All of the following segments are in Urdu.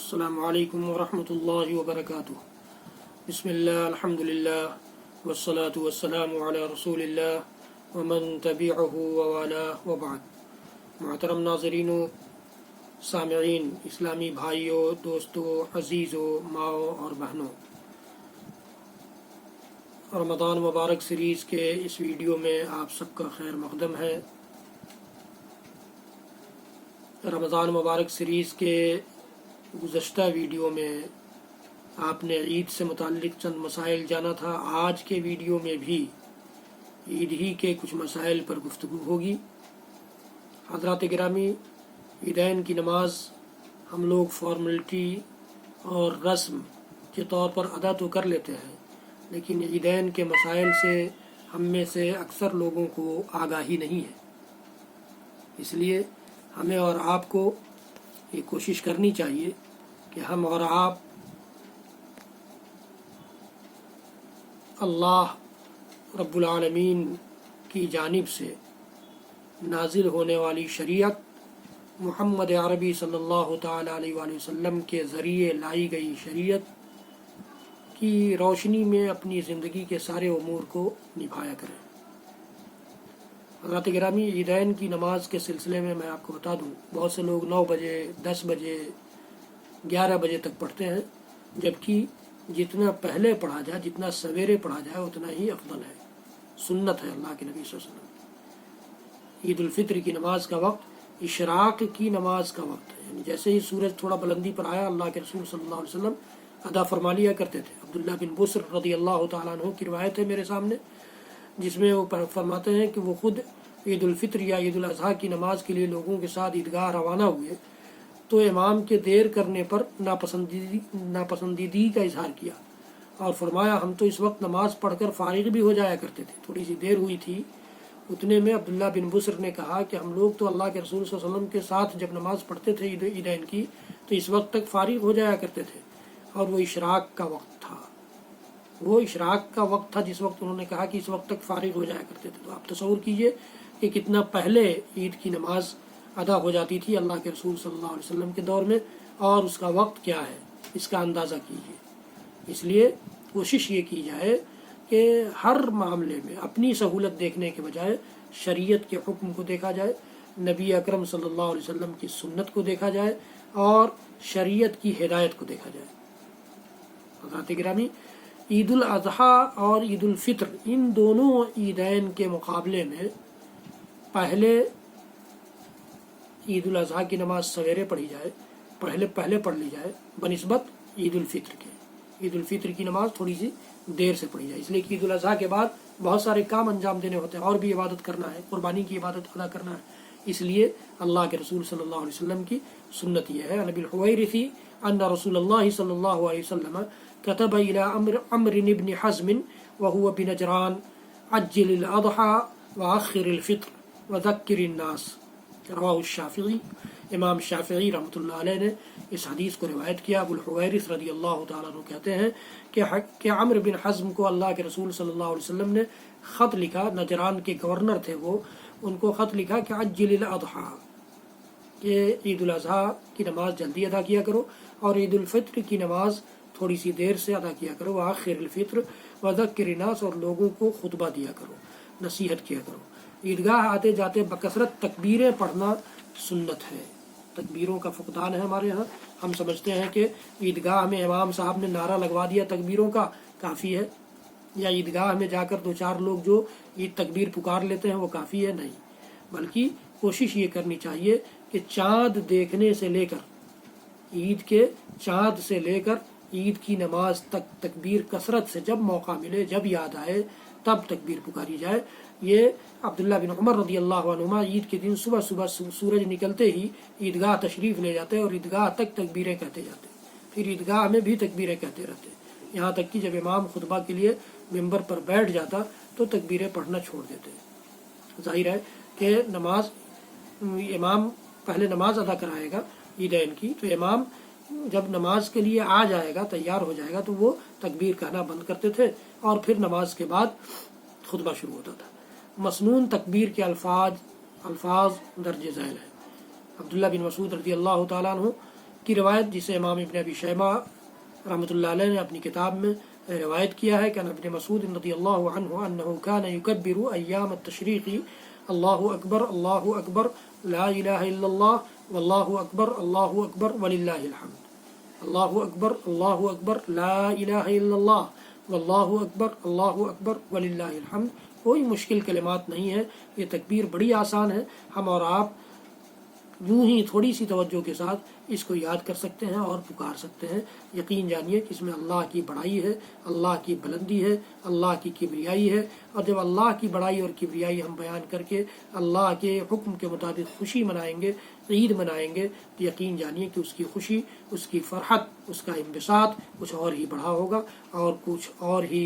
السلام علیکم ورحمۃ اللہ وبرکاتہ۔ بسم اللہ، الحمد للہ، والصلاة والسلام علی رسول اللہ ومن تبعہ ووالاه وبعد۔ محترم ناظرین و سامعین، اسلامی بھائیوں، دوستوں، عزیزوں، ماؤں اور بہنوں، رمضان مبارک سیریز کے اس ویڈیو میں آپ سب کا خیر مقدم ہے۔ رمضان مبارک سیریز کے گزشتہ ویڈیو میں آپ نے عید سے متعلق چند مسائل جانا تھا۔ آج کے ویڈیو میں بھی عید ہی کے کچھ مسائل پر گفتگو ہوگی۔ حضرات گرامی، عیدین کی نماز ہم لوگ فارملٹی اور رسم کے طور پر ادا تو کر لیتے ہیں، لیکن عیدین کے مسائل سے ہم میں سے اکثر لوگوں کو آگاہی نہیں ہے۔ اس لیے ہمیں اور آپ کو یہ کوشش کرنی چاہیے کہ ہم اور آپ اللہ رب العالمین کی جانب سے نازل ہونے والی شریعت، محمد عربی صلی اللہ تعالی علیہ وآلہ وسلم کے ذریعے لائی گئی شریعت کی روشنی میں اپنی زندگی کے سارے امور کو نبھایا کریں۔ حضرات گرامی، عیدین کی نماز کے سلسلے میں آپ کو بتا دوں، بہت سے لوگ 9 بجے، 10 بجے، 11 بجے تک پڑھتے ہیں، جبکہ جتنا پہلے پڑھا جائے، جتنا سویرے پڑھا جائے، اتنا ہی افضل ہے، سنت ہے اللہ کے نبی صلی اللہ علیہ وسلم۔ عید الفطر کی نماز کا وقت اشراق کی نماز کا وقت ہے، یعنی جیسے ہی سورج تھوڑا بلندی پر آیا، اللہ کے رسول صلی اللہ علیہ وسلم ادا فرما لیا کرتے تھے۔ عبداللہ بن بصر رضی اللہ تعالیٰ عنہ کی روایت ہے میرے سامنے، جس میں وہ فرماتے ہیں کہ وہ خود عید الفطر یا عید الاضحیٰ کی نماز کے لیے لوگوں کے ساتھ عیدگاہ روانہ ہوئے تو امام کے دیر کرنے پر ناپسندیدگی کا اظہار کیا اور فرمایا، ہم تو اس وقت نماز پڑھ کر فارغ بھی ہو جایا کرتے تھے، تھوڑی سی دیر ہوئی تھی۔ اتنے میں عبداللہ بن بصر نے کہا کہ ہم لوگ تو اللہ کے رسول صلی اللہ علیہ وسلم کے ساتھ جب نماز پڑھتے تھے عیدین کی تو اس وقت تک فارغ ہو جایا کرتے تھے، اور وہ اشراق کا وقت تھا، وہ اشراق کا وقت تھا جس وقت انہوں نے کہا کہ اس وقت تک فارغ ہو جایا کرتے تھے۔ تو آپ تصور کیجئے کہ کتنا پہلے عید کی نماز ادا ہو جاتی تھی اللہ کے رسول صلی اللہ علیہ وسلم کے دور میں، اور اس کا وقت کیا ہے، اس کا اندازہ کیجئے۔ اس لیے کوشش یہ کی جائے کہ ہر معاملے میں اپنی سہولت دیکھنے کے بجائے شریعت کے حکم کو دیکھا جائے، نبی اکرم صلی اللہ علیہ وسلم کی سنت کو دیکھا جائے، اور شریعت کی ہدایت کو دیکھا جائے۔ حضرات گرامی، عید الاضحیٰ اور عید الفطر، ان دونوں عیدین کے مقابلے میں پہلے عید الاضحیٰ کی نماز سویرے پڑھی جائے، پہلے پڑھ لی جائے بنسبت عید الفطر کے۔ عید الفطر کی نماز تھوڑی سی دیر سے پڑھی جائے، اس لیے کہ عید الاضحیٰ کے بعد بہت سارے کام انجام دینے ہوتے ہیں، اور بھی عبادت کرنا ہے، قربانی کی عبادت ادا کرنا ہے۔ اس لیے اللہ کے رسول صلی اللہ علیہ وسلم کی سنت یہ ہے، نبی الحویرث ان رسول اللہ صلی اللہ علیہ وسلم كتب الى عمرو بن حزم وهو بنجران عجل الاضحى واخر الفطر وذکر الناس، رواہ الشافعی۔ امام شافعی رحمۃ اللہ علیہ نے اس حدیث کو روایت کیا۔ ابو الحویرث رضی اللہ تعالیٰ عنہ کہتے ہیں کہ عمرو بن حزم کو اللہ کے رسول صلی اللہ علیہ وسلم نے خط لکھا، نجران کے گورنر تھے وہ، ان کو خط لکھا کہ عجل الاضحیٰ، کہ عید الاضحیٰ کی نماز جلدی ادا کیا کرو، اور عید الفطر کی نماز تھوڑی سی دیر سے ادا کیا کرو، وآخر الفطر وذکر الناس، اور لوگوں کو خطبہ دیا کرو، نصیحت کیا کرو۔ عیدگاہ آتے جاتے بکثرت تکبیریں پڑھنا سنت ہے، تکبیروں کا فقدان ہے ہمارے ہاں۔ ہم سمجھتے ہیں کہ عیدگاہ میں امام صاحب نے نعرہ لگوا دیا تکبیروں کا کافی ہے، یا عیدگاہ میں جا کر 2-4 لوگ جو عید تکبیر پکار لیتے ہیں وہ کافی ہے، نہیں، بلکہ کوشش یہ کرنی چاہیے کہ چاند دیکھنے سے لے کر، عید کے چاند سے لے کر عید کی نماز تک تکبیر کثرت سے، جب موقع ملے، جب یاد آئے تب تکبیر پکاری جائے۔ یہ عبداللہ بن عمر رضی اللہ عنہما عید کے دن صبح سورج نکلتے ہی عیدگاہ تشریف لے جاتے اور عیدگاہ تک تکبیریں کہتے جاتے، پھر عیدگاہ میں بھی تکبیریں کہتے رہتے، یہاں تک کہ جب امام خطبہ کے لیے ممبر پر بیٹھ جاتا تو تکبیریں پڑھنا چھوڑ دیتے۔ ظاہر ہے کہ امام پہلے نماز ادا کرائے گا عیدین کی، تو امام جب نماز کے لیے آ جائے گا، تیار ہو جائے گا، تو وہ تکبیر کہنا بند کرتے تھے، اور پھر نماز کے بعد خطبہ شروع ہوتا تھا۔ مسنون تکبیر کے الفاظ درج ذیل ہیں۔ عبداللہ بن مسعود رضی اللہ تعالیٰ عنہ کی روایت جسے امام ابن ابی شیبہ رحمۃ اللہ علیہ نے اپنی کتاب میں روایت کیا ہے کہ ابن مسعود رضی اللہ عنہ انہ کان یکبر ایام التشریق اللہ اکبر لا الہ الا اللہ واللہ اکبر وللہ الحمد، اللہ اکبر لا الہ الا اللہ واللہ اکبر وللہ الحمد۔ کوئی مشکل کلمات نہیں ہے، یہ تکبیر بڑی آسان ہے، ہم اور آپ یوں ہی تھوڑی سی توجہ کے ساتھ اس کو یاد کر سکتے ہیں اور پکار سکتے ہیں۔ یقین جانیے کہ اس میں اللہ کی بڑائی ہے، اللہ کی بلندی ہے، اللہ کی کبریائی ہے، اور جب اللہ کی بڑائی اور کبریائی ہم بیان کر کے اللہ کے حکم کے مطابق خوشی منائیں گے، عید منائیں گے، تو یقین جانیے کہ اس کی خوشی، اس کی فرحت، اس کا انبساط کچھ اور ہی بڑھا ہوگا اور کچھ اور ہی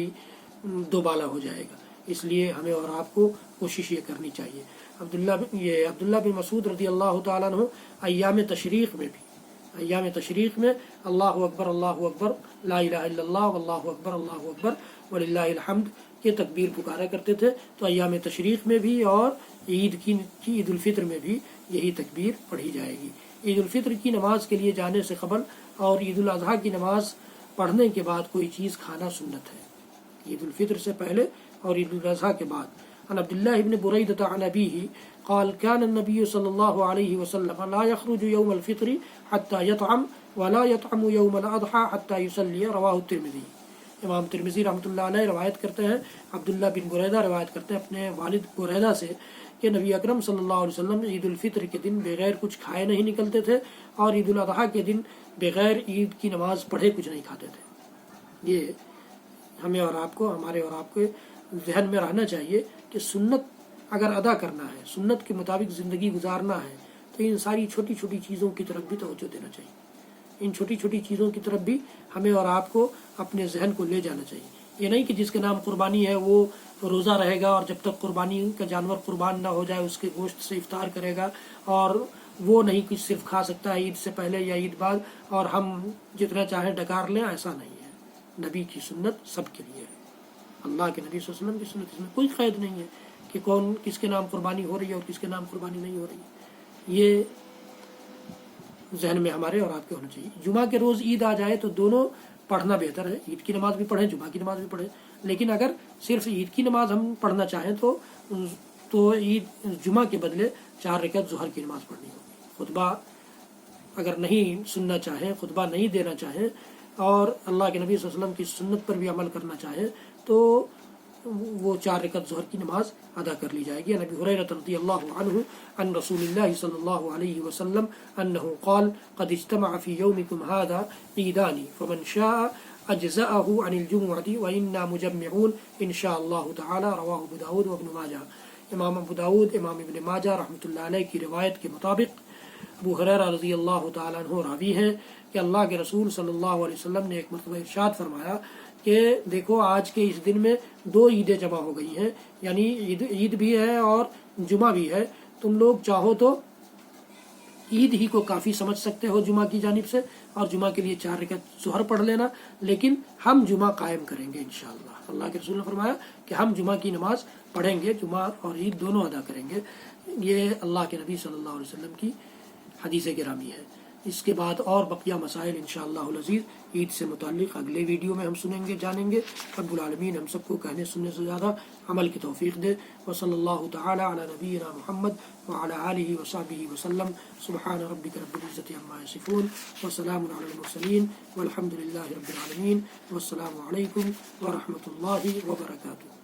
دوبالا ہو جائے گا۔ اس لیے ہمیں اور آپ کو کوشش یہ کرنی چاہیے۔ عبداللہ بن مسعود رضی اللہ تعالیٰ عنہ ایام تشریق میں اللہ اکبر لا الہ الا اللہ واللہ اکبر وللہ الحمد کے تکبیر پکارا کرتے تھے، تو ایام تشریق میں بھی اور عید الفطر میں بھی یہی تکبیر پڑھی جائے گی۔ عید الفطر کی نماز کے لیے جانے سے قبل اور عید الاضحیٰ کی نماز پڑھنے کے بعد کوئی چیز کھانا سنت ہے، عید الفطر سے پہلے اور عید الاضحیٰ کے بعد۔ عن عبداللہ ابن بریدہ عن ابیہ قال كان النبي صلی اللہ علیہ وسلم لا يخرج يوم الفطر حتى يطعم ولا يطعم يوم الاضحى حتى يصلي رواہ الترمذی۔ امام ترمذی رحمۃ اللہ علیہ روایت کرتے ہیں، عبداللہ بن بریدہ روایت کرتے ہیں اپنے والد بریدہ سے کہ نبی اکرم صلی اللہ علیہ وسلم عید الفطر کے دن بغیر کچھ کھائے نہیں نکلتے تھے، اور عید الاضحیٰ کے دن بغیر عید کی نماز پڑھے کچھ نہیں کھاتے تھے۔ یہ ہمیں اور آپ کو، ہمارے اور آپ کے ذہن میں رہنا چاہیے کہ سنت اگر ادا کرنا ہے، سنت کے مطابق زندگی گزارنا ہے، تو ان ساری چھوٹی چھوٹی چیزوں کی طرف بھی توجہ دینا چاہیے۔ ان چھوٹی چھوٹی چیزوں کی طرف بھی ہمیں اور آپ کو اپنے ذہن کو لے جانا چاہیے۔ یہ نہیں کہ جس کے نام قربانی ہے وہ روزہ رہے گا اور جب تک قربانی کا جانور قربان نہ ہو جائے اس کے گوشت سے افطار کرے گا، اور وہ نہیں کچھ صرف کھا سکتا ہے عید سے پہلے یا عید بعد، اور ہم جتنا چاہیں ڈکار لیں، ایسا نہیں ہے۔ نبی کی سنت سب کے لیے ہے، اللہ کے نبی صلی اللہ علیہ وسلم کی سنت، اس میں کوئی قید نہیں ہے کہ کون کس کے نام قربانی ہو رہی ہے اور کس کے نام قربانی نہیں ہو رہی ہے۔ یہ ذہن میں ہمارے اور آپ کے ہونا چاہیے۔ جمعہ کے روز عید آ جائے تو دونوں پڑھنا بہتر ہے، عید کی نماز بھی پڑھیں، جمعہ کی نماز بھی پڑھیں، لیکن اگر صرف عید کی نماز ہم پڑھنا چاہیں تو عید جمعہ کے بدلے 4 رکعت ظہر کی نماز پڑھنی ہوگی۔ خطبہ اگر نہیں سننا چاہیں، خطبہ نہیں دینا چاہیں، اور اللہ کے نبی صلی اللہ علیہ وسلم کی سنت پر بھی عمل کرنا چاہیں، تو وہ 4 رکعت ظہر کی نماز ادا کر لی جائے گی۔ نبی ہریرہ رضی اللہ عنہ عن رسول اللہ صلی اللہ علیہ وسلم انہ قال قد اجتمع فی یومکم هذا عیدان فمن شاء اجزأه عن الجمعۃ وانا مجمعون ان شاء اللہ تعالی رواہ ابو داود وابن ماجہ۔ امام ابو داود، امام ابن ماجہ رحمۃ اللہ علیہ کی روایت کے مطابق ابو ہریرہ رضی اللہ تعالیٰ عنہ راوی ہیں کہ اللہ کے رسول صلی اللہ علیہ وسلم نے ایک مرتبہ ارشاد فرمایا کہ دیکھو آج کے اس دن میں 2 عیدیں جمع ہو گئی ہیں، یعنی عید بھی ہے اور جمعہ بھی ہے، تم لوگ چاہو تو عید ہی کو کافی سمجھ سکتے ہو جمعہ کی جانب سے، اور جمعہ کے لیے 4 رکعت ظہر پڑھ لینا، لیکن ہم جمعہ قائم کریں گے انشاءاللہ۔ اللہ کے رسول نے فرمایا کہ ہم جمعہ کی نماز پڑھیں گے، جمعہ اور عید دونوں ادا کریں گے۔ یہ اللہ کے نبی صلی اللہ علیہ وسلم کی حدیث گرامی ہے۔ اس کے بعد اور بقیہ مسائل انشاءاللہ العزیز عید سے متعلق اگلے ویڈیو میں ہم سنیں گے، جانیں گے۔ رب العالمین ہم سب کو کہنے سننے سے زیادہ عمل کی توفیق دے۔ وصلی اللہ تعالی علی نبینا محمد وعلی آلہ وصحبہ وسلم۔ سبحان ربک رب العزۃ عما یصفون وسلام علی المرسلین والحمد للہ رب العالمین، والسلام علیکم ورحمۃ اللہ وبرکاتہ۔